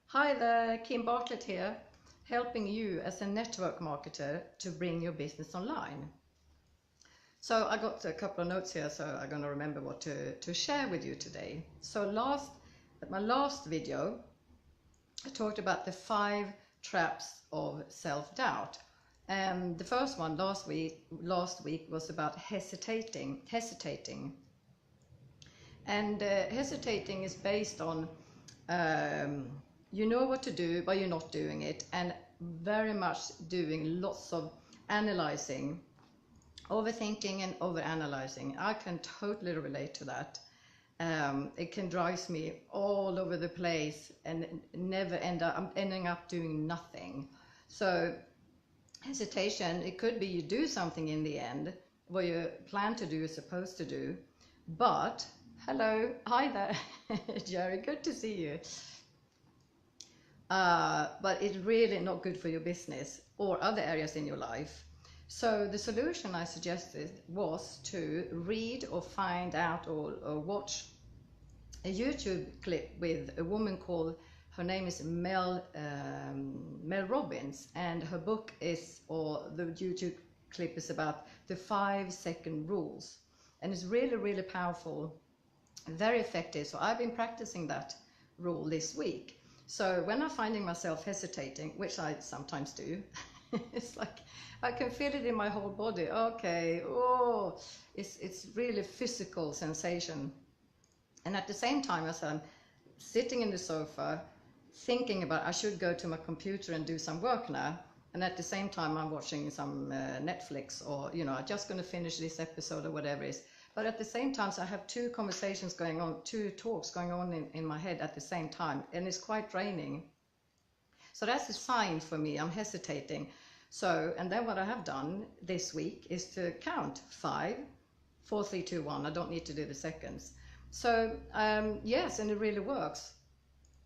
Hi there, Kim Bartlett here, helping you as a network marketer to bring your business online. So I got a couple of notes here, so I'm going to remember what to share with you today. So my last video, I talked about the 5 traps of self-doubt. And the first one last week was about hesitating. And hesitating is based on you know what to do, but you're not doing it, and very much doing lots of analyzing, overthinking and overanalyzing. I can totally relate to that. It can drive me all over the place and I'm ending up doing nothing. So hesitation, it could be you do something in the end, what you plan to do, you're supposed to do, but hello, hi there, Jerry, good to see you. But it's really not good for your business or other areas in your life. So the solution I suggested was to read or find out or watch a YouTube clip with a woman called, her name is Mel Robbins, and her book is, or the YouTube clip is about the 5-second rules. And it's really, really powerful, very effective. So I've been practicing that rule this week. So when I'm finding myself hesitating, which I sometimes do, it's like I can feel it in my whole body. Okay, oh, it's really physical sensation. And at the same time, as I'm sitting in the sofa, thinking about I should go to my computer and do some work now, and at the same time I'm watching some Netflix, or I'm just going to finish this episode or whatever it is. But at the same time, so I have 2 conversations going on, 2 talks going on in my head at the same time, and it's quite draining. So that's a sign for me, I'm hesitating. So, and then what I have done this week is to count 5, 4, 3, 2, 1. I don't need to do the seconds. So yes, and it really works.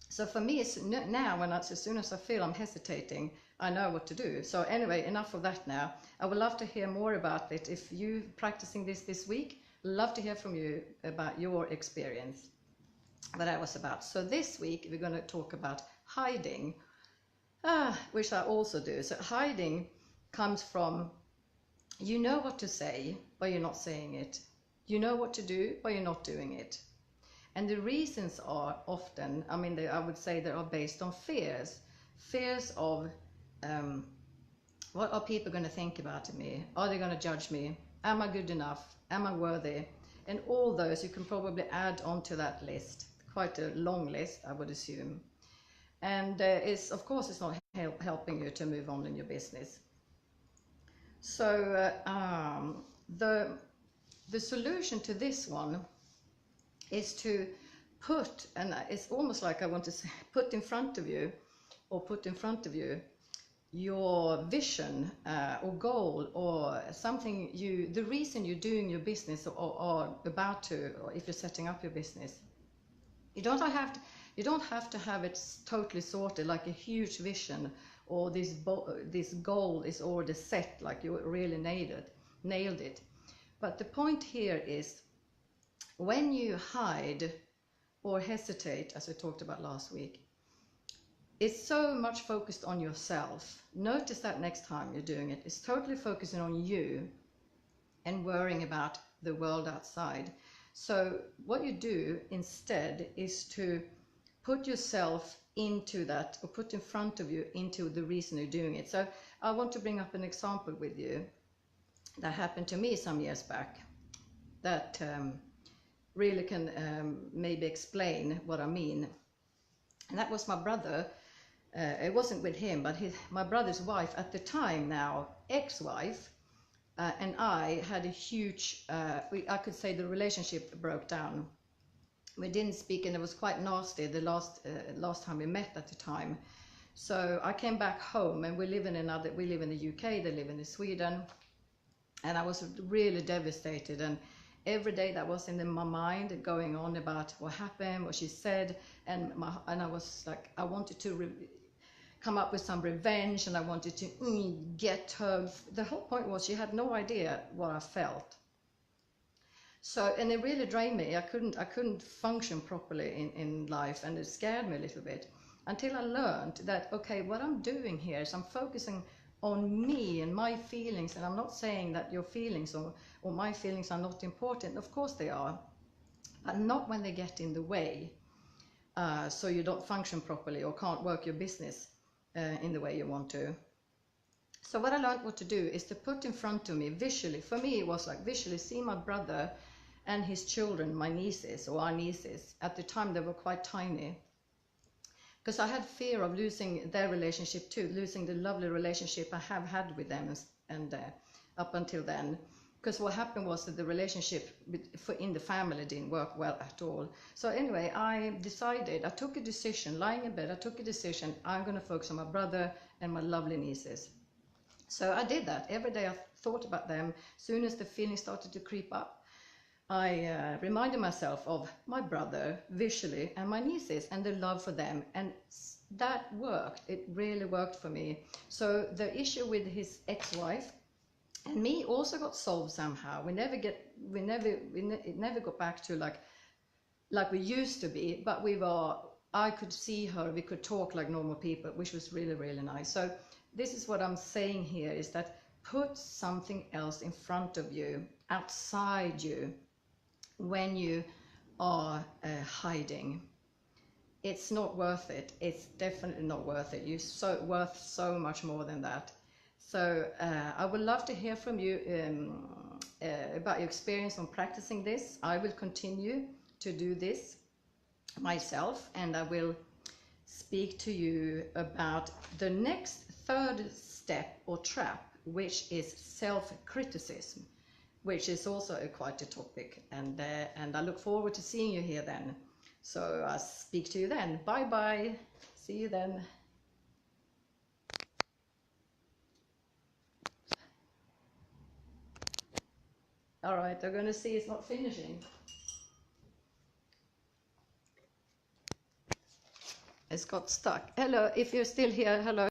So for me, it's now as soon as I feel I'm hesitating, I know what to do. So anyway, enough of that now. I would love to hear more about it. If you're practicing this week, love to hear from you about your experience, what that was about. So this week we're going to talk about hiding, which I also do. So hiding comes from, you know what to say, but you're not saying it. You know what to do, but you're not doing it. And the reasons are often, I would say they are based on fears. Fears of, what are people going to think about me? Are they going to judge me? Am I good enough? Am I worthy? And all those you can probably add onto that list. Quite a long list, I would assume. And of course it's not helping you to move on in your business. So the solution to this one is to put, and it's almost like I want to say, put in front of you your vision or goal, or something the reason you're doing your business or about to, or if you're setting up your business. You don't have to have it totally sorted, like a huge vision, or this goal is already set, like you really nailed it. But the point here is, when you hide or hesitate, as we talked about last week, it's so much focused on yourself. Notice that next time you're doing it, it's totally focusing on you and worrying about the world outside. So what you do instead is to put yourself into that, or put in front of you into the reason you're doing it. So I want to bring up an example with you that happened to me some years back that really can maybe explain what I mean. And that was my brother. It wasn't with him, but my brother's wife at the time, now ex-wife, and I had a huge, I could say the relationship broke down. We didn't speak, and it was quite nasty the last time we met at the time. So I came back home, and we live in the UK, they live in Sweden, and I was really devastated. And every day that was in my mind, going on about what happened, what she said, and I was like, I wanted to come up with some revenge, and I wanted to get her. The whole point was she had no idea what I felt. So, and it really drained me. I couldn't function properly in life, and it scared me a little bit until I learned that, okay, what I'm doing here is I'm focusing on me and my feelings, and I'm not saying that your feelings or my feelings are not important. Of course they are, but not when they get in the way, so you don't function properly or can't work your business in the way you want to. So what I learned what to do is to put in front of me visually. For me, it was like visually see my brother and his children, my nieces or our nieces. At the time, they were quite tiny. Because I had fear of losing their relationship too, losing the lovely relationship I have had with them and up until then. Because what happened was that the relationship in the family didn't work well at all. So anyway, I took a decision, lying in bed, I took a decision, I'm going to focus on my brother and my lovely nieces. So I did that. Every day I thought about them. As soon as the feeling started to creep up, I reminded myself of my brother visually and my nieces and the love for them, and that worked. It really worked for me. So the issue with his ex-wife and me also got solved somehow. It never got back to like we used to be, but I could see her, we could talk like normal people, which was really, really nice. So this is what I'm saying here, is that put something else in front of you, outside you, when you are hiding. It's not worth it. It's definitely not worth it. You're worth so much more than that. So I would love to hear from you about your experience on practicing this. I will continue to do this myself, and I will speak to you about the next third step or trap, which is self-criticism, which is also quite a topic, and I look forward to seeing you here then. So I'll speak to you then. Bye bye. See you then. All right, I'm going to see it's not finishing. It's got stuck. Hello, if you're still here, hello.